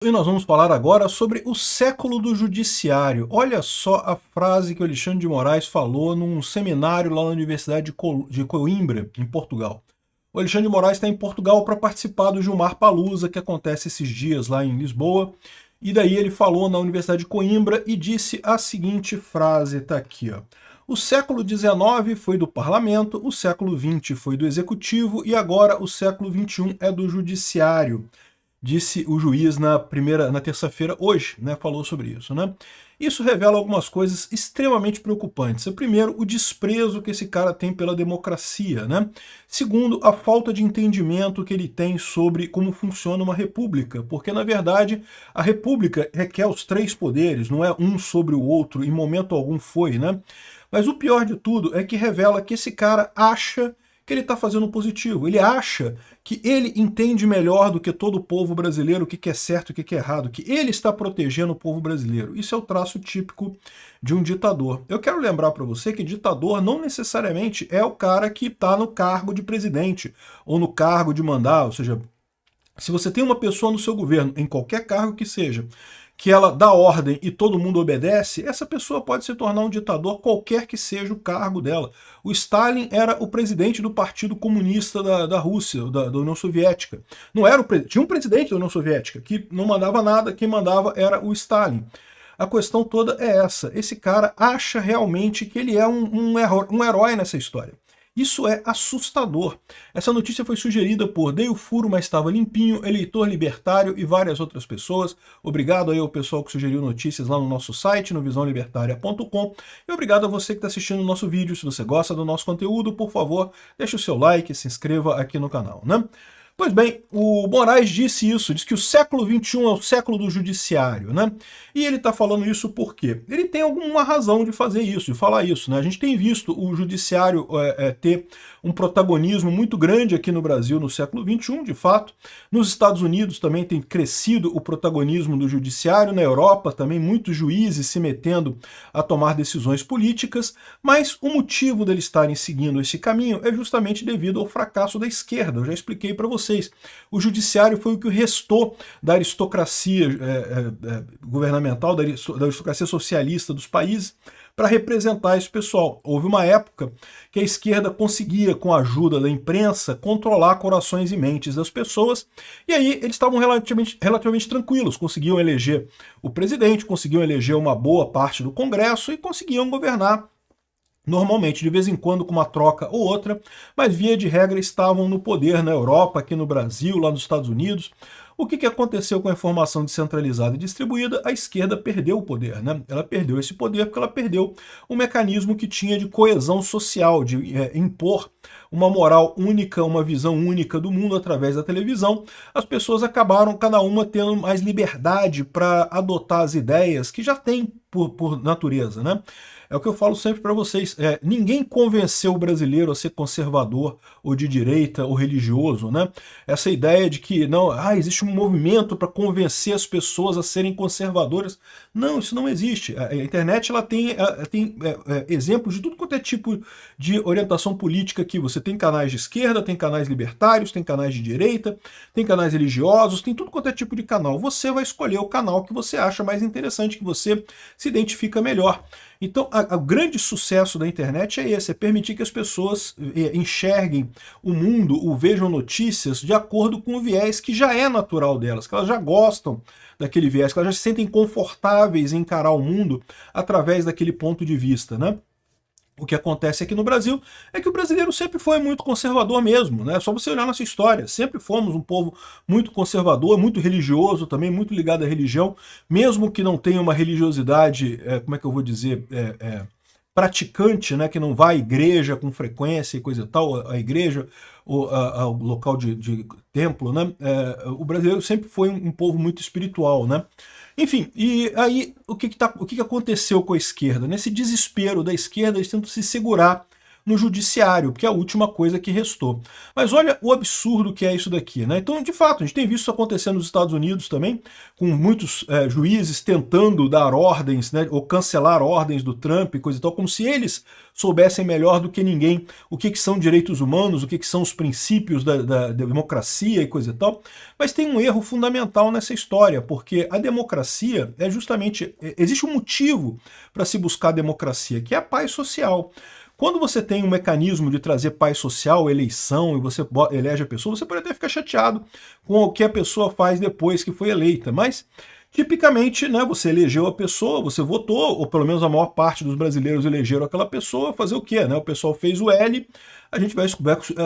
E nós vamos falar agora sobre o século do judiciário. Olha só a frase que o Alexandre de Moraes falou num seminário lá na Universidade de Coimbra, em Portugal. O Alexandre de Moraes está em Portugal para participar do Gilmar Palusa, que acontece esses dias lá em Lisboa. E daí ele falou na Universidade de Coimbra e disse a seguinte frase, está aqui, ó. O século XIX foi do parlamento, o século XX foi do executivo e agora o século XXI é do judiciário. Disse o juiz na terça-feira, hoje, né, falou sobre isso, né? Isso revela algumas coisas extremamente preocupantes. Primeiro, o desprezo que esse cara tem pela democracia, né? Segundo, a falta de entendimento que ele tem sobre como funciona uma república, porque na verdade a república requer os três poderes, não é um sobre o outro, em momento algum foi, né? Mas o pior de tudo é que revela que esse cara acha que ele está fazendo positivo. Ele acha que ele entende melhor do que todo o povo brasileiro o que é certo e o que é errado, que ele está protegendo o povo brasileiro. Isso é o traço típico de um ditador. Eu quero lembrar para você que ditador não necessariamente é o cara que está no cargo de presidente ou no cargo de mandar, ou seja, se você tem uma pessoa no seu governo, em qualquer cargo que seja, que ela dá ordem e todo mundo obedece, essa pessoa pode se tornar um ditador, qualquer que seja o cargo dela. O Stalin era o presidente do Partido Comunista da Rússia, da União Soviética. Não era tinha um presidente da União Soviética que não mandava nada, quem mandava era o Stalin. A questão toda é essa. Esse cara acha realmente que ele é um herói nessa história. Isso é assustador. Essa notícia foi sugerida por Dei o Furo, mas estava limpinho, Eleitor Libertário e várias outras pessoas. Obrigado aí ao pessoal que sugeriu notícias lá no nosso site, no visãolibertaria.com. E obrigado a você que está assistindo o nosso vídeo. Se você gosta do nosso conteúdo, por favor, deixe o seu like e se inscreva aqui no canal, né? Pois bem, o Moraes disse isso, disse que o século XXI é o século do judiciário, né? E ele está falando isso por quê? Ele tem alguma razão de fazer isso, de falar isso, né? A gente tem visto o judiciário ter um protagonismo muito grande aqui no Brasil no século XXI, de fato. Nos Estados Unidos também tem crescido o protagonismo do judiciário, na Europa também muitos juízes se metendo a tomar decisões políticas, mas o motivo deles estarem seguindo esse caminho é justamente devido ao fracasso da esquerda. Eu já expliquei para vocês. O judiciário foi o que restou da aristocracia governamental, da aristocracia socialista dos países, para representar esse pessoal. Houve uma época que a esquerda conseguia, com a ajuda da imprensa, controlar corações e mentes das pessoas, e aí eles estavam relativamente tranquilos, conseguiam eleger o presidente, conseguiam eleger uma boa parte do Congresso e conseguiam governar normalmente, de vez em quando com uma troca ou outra, mas via de regra estavam no poder na Europa, aqui no Brasil, lá nos Estados Unidos. O que aconteceu com a informação descentralizada e distribuída? A esquerda perdeu o poder, né? Ela perdeu esse poder porque ela perdeu um mecanismo que tinha de coesão social, de impor uma moral única, uma visão única do mundo através da televisão. As pessoas acabaram, cada uma, tendo mais liberdade para adotar as ideias que já tem por natureza, né? É o que eu falo sempre para vocês, ninguém convenceu o brasileiro a ser conservador, ou de direita, ou religioso, né? Essa ideia de que não, existe um movimento para convencer as pessoas a serem conservadoras. Não, isso não existe. A internet ela tem exemplos de tudo quanto é tipo de orientação política aqui. Você tem canais de esquerda, tem canais libertários, tem canais de direita, tem canais religiosos, tem tudo quanto é tipo de canal. Você vai escolher o canal que você acha mais interessante, que você se identifica melhor. Então, o grande sucesso da internet é esse, é permitir que as pessoas enxerguem o mundo, ou vejam notícias de acordo com o viés que já é natural delas, que elas já gostam daquele viés, que elas já se sentem confortáveis em encarar o mundo através daquele ponto de vista, né? O que acontece aqui no Brasil é que o brasileiro sempre foi muito conservador mesmo, né? É só você olhar nossa história. Sempre fomos um povo muito conservador, muito religioso também, muito ligado à religião, mesmo que não tenha uma religiosidade, como é que eu vou dizer, praticante, né, que não vai à igreja com frequência e coisa e tal, a igreja, ao local de templo, né? O brasileiro sempre foi um povo muito espiritual, né? Enfim, e aí o que aconteceu com a esquerda? Nesse desespero da esquerda, eles tentam se segurar no judiciário, que é a última coisa que restou. Mas olha o absurdo que é isso daqui, né? Então, de fato, a gente tem visto isso acontecendo nos Estados Unidos também, com muitos juízes tentando dar ordens, né, ou cancelar ordens do Trump e coisa e tal, como se eles soubessem melhor do que ninguém o que são direitos humanos, o que são os princípios da democracia e coisa e tal. Mas tem um erro fundamental nessa história, porque a democracia é justamente... existe um motivo para se buscar a democracia, que é a paz social. Quando você tem um mecanismo de trazer paz social, eleição, e você elege a pessoa, você pode até ficar chateado com o que a pessoa faz depois que foi eleita, mas tipicamente, né, você elegeu a pessoa, você votou, ou pelo menos a maior parte dos brasileiros elegeram aquela pessoa, fazer o quê? Né? O pessoal fez o L, a gente vai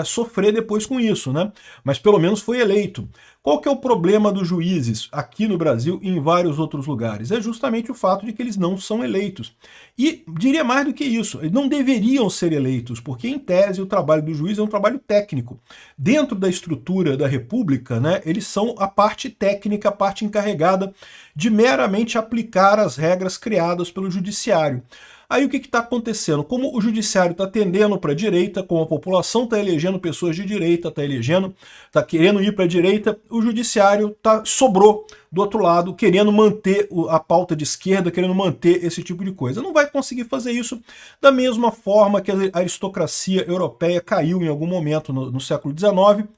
sofrer depois com isso, né? Mas pelo menos foi eleito. Qual que é o problema dos juízes aqui no Brasil e em vários outros lugares? É justamente o fato de que eles não são eleitos. E diria mais do que isso, eles não deveriam ser eleitos, porque em tese o trabalho do juiz é um trabalho técnico. Dentro da estrutura da República, né, eles são a parte técnica, a parte encarregada de meramente aplicar as regras criadas pelo judiciário. Aí o que está acontecendo? Como o judiciário está tendendo para a direita, como a população está elegendo pessoas de direita, está querendo ir para a direita, o judiciário sobrou do outro lado, querendo manter a pauta de esquerda, querendo manter esse tipo de coisa. Não vai conseguir fazer isso da mesma forma que a aristocracia europeia caiu em algum momento no século XIX,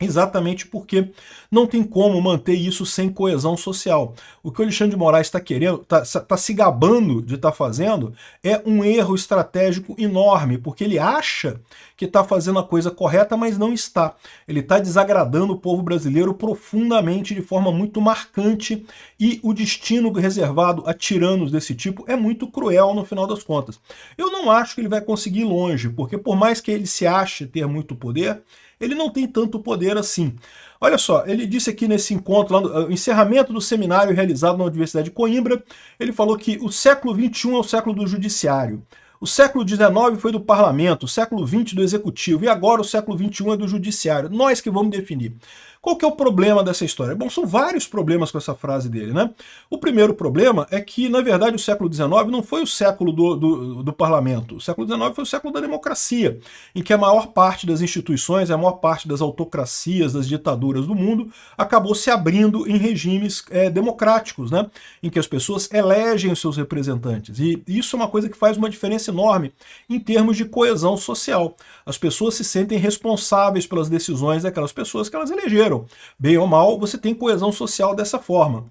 exatamente porque não tem como manter isso sem coesão social. O que o Alexandre de Moraes está querendo, está se gabando de estar fazendo, é um erro estratégico enorme, porque ele acha que está fazendo a coisa correta, mas não está. Ele está desagradando o povo brasileiro profundamente, de forma muito marcante, e o destino reservado a tiranos desse tipo é muito cruel no final das contas. Eu não acho que ele vai conseguir ir longe, porque por mais que ele se ache ter muito poder, ele não tem tanto poder assim. Olha só, ele disse aqui nesse encontro, lá no encerramento do seminário realizado na Universidade de Coimbra, ele falou que o século XXI é o século do judiciário. O século XIX foi do parlamento, o século XX do executivo, e agora o século XXI é do judiciário. Nós que vamos definir. Qual que é o problema dessa história? Bom, são vários problemas com essa frase dele, né? O primeiro problema é que, na verdade, o século XIX não foi o século do parlamento. O século XIX foi o século da democracia, em que a maior parte das instituições, a maior parte das autocracias, das ditaduras do mundo, acabou se abrindo em regimes democráticos, né? Em que as pessoas elegem os seus representantes. E isso é uma coisa que faz uma diferença enorme em termos de coesão social. As pessoas se sentem responsáveis pelas decisões daquelas pessoas que elas elegeram. Bem ou mal, você tem coesão social dessa forma.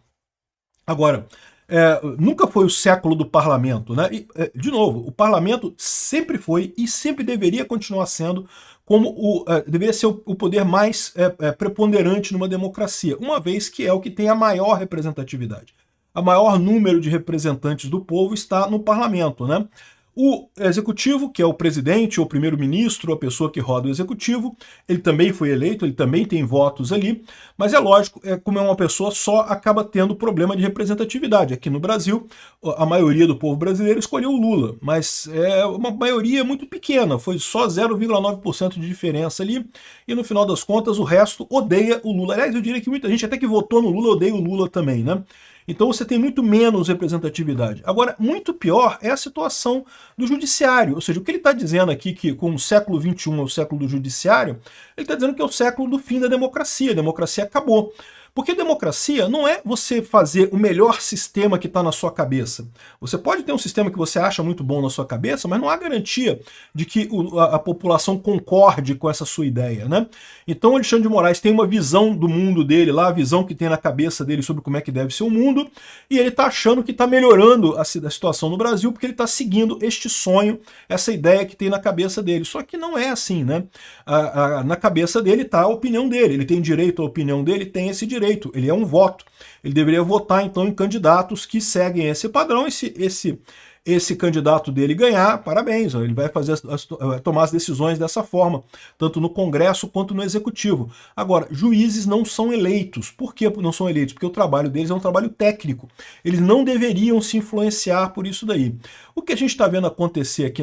Agora, nunca foi o século do parlamento, né? E, de novo, o parlamento sempre foi e sempre deveria continuar sendo deveria ser o poder mais preponderante numa democracia, uma vez que é o que tem a maior representatividade. O maior número de representantes do povo está no parlamento, né? O executivo, que é o presidente ou primeiro-ministro, a pessoa que roda o executivo, ele também foi eleito, ele também tem votos ali, mas é lógico, como é uma pessoa só, acaba tendo problema de representatividade. Aqui no Brasil, a maioria do povo brasileiro escolheu o Lula, mas é uma maioria muito pequena, foi só 0,9% de diferença ali, e no final das contas o resto odeia o Lula. Aliás, eu diria que muita gente até que votou no Lula odeia o Lula também, né? Então você tem muito menos representatividade. Agora, muito pior é a situação do judiciário. Ou seja, o que ele está dizendo aqui, que com o século XXI é o século do judiciário, ele está dizendo que é o século do fim da democracia. A democracia acabou. Porque democracia não é você fazer o melhor sistema que está na sua cabeça. Você pode ter um sistema que você acha muito bom na sua cabeça, mas não há garantia de que a população concorde com essa sua ideia, né? Então o Alexandre de Moraes tem uma visão do mundo dele lá, a visão que tem na cabeça dele sobre como é que deve ser o mundo, e ele está achando que está melhorando a situação no Brasil porque ele está seguindo este sonho, essa ideia que tem na cabeça dele. Só que não é assim, né? Na cabeça dele está a opinião dele, ele tem direito à opinião dele, tem esse direito. Ele é um voto. Ele deveria votar, então, em candidatos que seguem esse padrão. E se esse candidato dele ganhar, parabéns, ele vai tomar as decisões dessa forma, tanto no Congresso quanto no Executivo. Agora, juízes não são eleitos. Por que não são eleitos? Porque o trabalho deles é um trabalho técnico. Eles não deveriam se influenciar por isso daí. O que a gente está vendo acontecer aqui,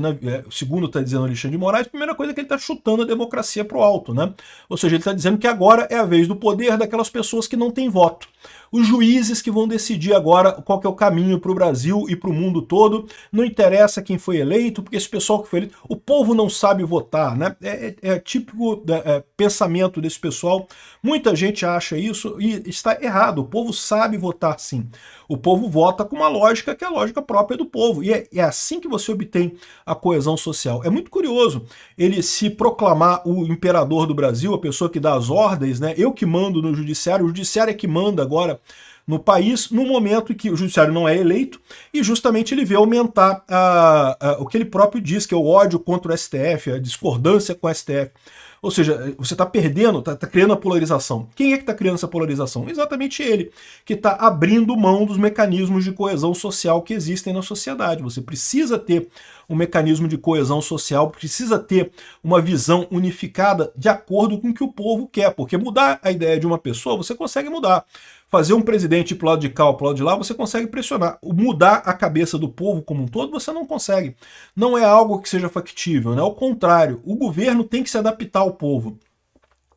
segundo está dizendo Alexandre de Moraes, a primeira coisa é que ele está chutando a democracia para o alto, né? Ou seja, ele está dizendo que agora é a vez do poder daquelas pessoas que não têm voto. Os juízes que vão decidir agora qual que é o caminho para o Brasil e para o mundo todo, não interessa quem foi eleito, porque esse pessoal que foi eleito, o povo não sabe votar, né? É típico pensamento desse pessoal. Muita gente acha isso e está errado. O povo sabe votar sim. O povo vota com uma lógica que é a lógica própria do povo. E é assim que você obtém a coesão social. É muito curioso ele se proclamar o imperador do Brasil, a pessoa que dá as ordens, né? Eu que mando no judiciário, o judiciário é que manda agora no país, no momento em que o judiciário não é eleito, e justamente ele vê aumentar o que ele próprio diz, que é o ódio contra o STF, a discordância com o STF. Ou seja, você está perdendo, está criando a polarização. Quem é que está criando essa polarização? Exatamente ele, que está abrindo mão dos mecanismos de coesão social que existem na sociedade. Você precisa ter um mecanismo de coesão social, precisa ter uma visão unificada de acordo com o que o povo quer, porque mudar a ideia de uma pessoa, você consegue mudar. Fazer um presidente ir para o lado de cá ou para o lado de lá, você consegue pressionar. Mudar a cabeça do povo como um todo, você não consegue. Não é algo que seja factível, né? Ao contrário, o governo tem que se adaptar ao povo.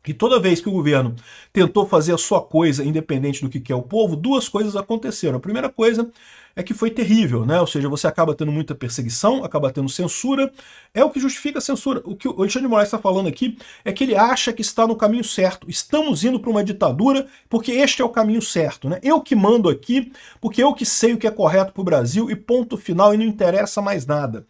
E toda vez que o governo tentou fazer a sua coisa independente do que quer o povo, duas coisas aconteceram. A primeira coisa é que foi terrível, né? Ou seja, você acaba tendo muita perseguição, acaba tendo censura, é o que justifica a censura. O que o Alexandre de Moraes está falando aqui é que ele acha que está no caminho certo. Estamos indo para uma ditadura porque este é o caminho certo, né? Eu que mando aqui porque eu que sei o que é correto para o Brasil e ponto final e não interessa mais nada.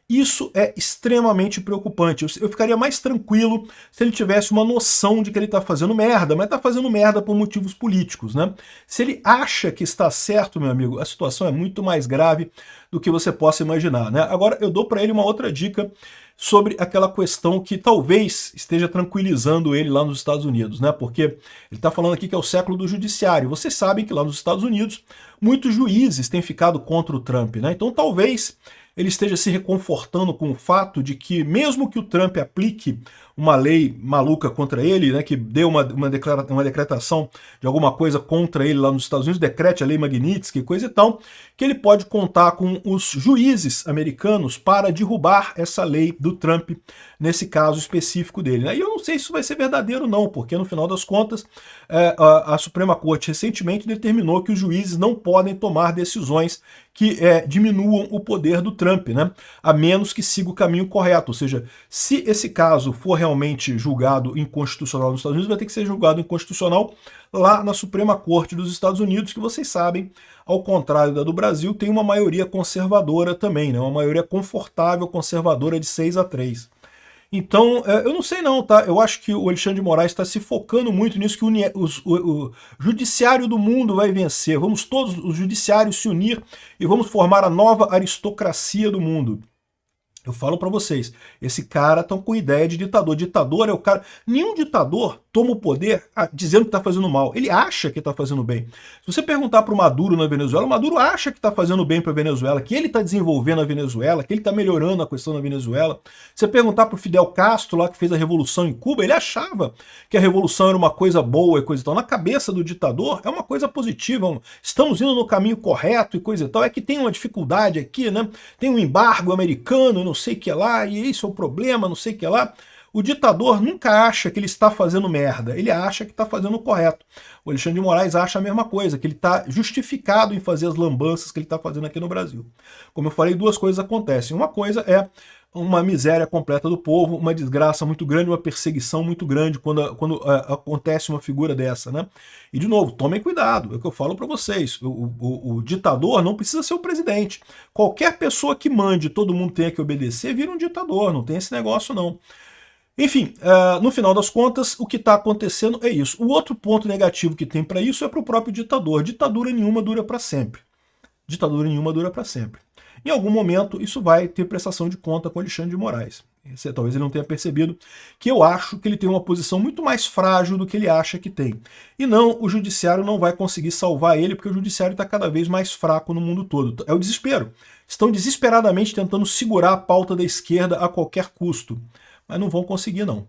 Isso é extremamente preocupante. Eu ficaria mais tranquilo se ele tivesse uma noção de que ele está fazendo merda, mas está fazendo merda por motivos políticos, né? Se ele acha que está certo, meu amigo, a situação é muito mais grave do que você possa imaginar, né? Agora, eu dou para ele uma outra dica sobre aquela questão que talvez esteja tranquilizando ele lá nos Estados Unidos, né? Porque ele está falando aqui que é o século do judiciário. Vocês sabem que lá nos Estados Unidos muitos juízes têm ficado contra o Trump, né? Então talvez ele esteja se reconfortando com o fato de que, mesmo que o Trump aplique uma lei maluca contra ele, né, que dê uma decretação de alguma coisa contra ele lá nos Estados Unidos, decrete a lei Magnitsky, coisa e tal, que ele pode contar com os juízes americanos para derrubar essa lei do Trump nesse caso específico dele, né? E eu não sei se isso vai ser verdadeiro não, porque no final das contas a Suprema Corte recentemente determinou que os juízes não podem tomar decisões que diminuam o poder do Trump, né? A menos que siga o caminho correto. Ou seja, se esse caso for realmente julgado inconstitucional nos Estados Unidos, vai ter que ser julgado inconstitucional lá na Suprema Corte dos Estados Unidos, que vocês sabem, ao contrário da do Brasil, tem uma maioria conservadora também, né? Uma maioria confortável conservadora de 6-3. Então, eu não sei não, tá? Eu acho que o Alexandre de Moraes está se focando muito nisso, que o judiciário do mundo vai vencer. Vamos todos os judiciários se unir e vamos formar a nova aristocracia do mundo. Eu falo para vocês, esse cara tá com ideia de ditador. Ditador é o cara... Nenhum ditador toma o poder dizendo que está fazendo mal. Ele acha que está fazendo bem. Se você perguntar para o Maduro na Venezuela, o Maduro acha que está fazendo bem para a Venezuela, que ele está desenvolvendo a Venezuela, que ele está melhorando a questão da Venezuela. Se você perguntar para o Fidel Castro, lá que fez a revolução em Cuba, ele achava que a revolução era uma coisa boa e coisa e tal. Na cabeça do ditador é uma coisa positiva. Estamos indo no caminho correto e coisa e tal. É que tem uma dificuldade aqui, né? Tem um embargo americano e não sei o que lá, e isso é o problema, não sei o que lá. O ditador nunca acha que ele está fazendo merda, ele acha que está fazendo o correto. O Alexandre de Moraes acha a mesma coisa, que ele está justificado em fazer as lambanças que ele está fazendo aqui no Brasil. Como eu falei, duas coisas acontecem. Uma coisa é uma miséria completa do povo, uma desgraça muito grande, uma perseguição muito grande quando acontece uma figura dessa, né? E, de novo, tomem cuidado, é o que eu falo para vocês. O ditador não precisa ser o presidente. Qualquer pessoa que mande todo mundo tenha que obedecer vira um ditador, não tem esse negócio não. Enfim, no final das contas, o que está acontecendo é isso. O outro ponto negativo que tem para isso é para o próprio ditador. Ditadura nenhuma dura para sempre. Ditadura nenhuma dura para sempre. Em algum momento, isso vai ter prestação de conta com Alexandre de Moraes. Talvez ele não tenha percebido que eu acho que ele tem uma posição muito mais frágil do que ele acha que tem. E não, o judiciário não vai conseguir salvar ele, porque o judiciário está cada vez mais fraco no mundo todo. É o desespero. Estão desesperadamente tentando segurar a pauta da esquerda a qualquer custo. Mas não vão conseguir, não.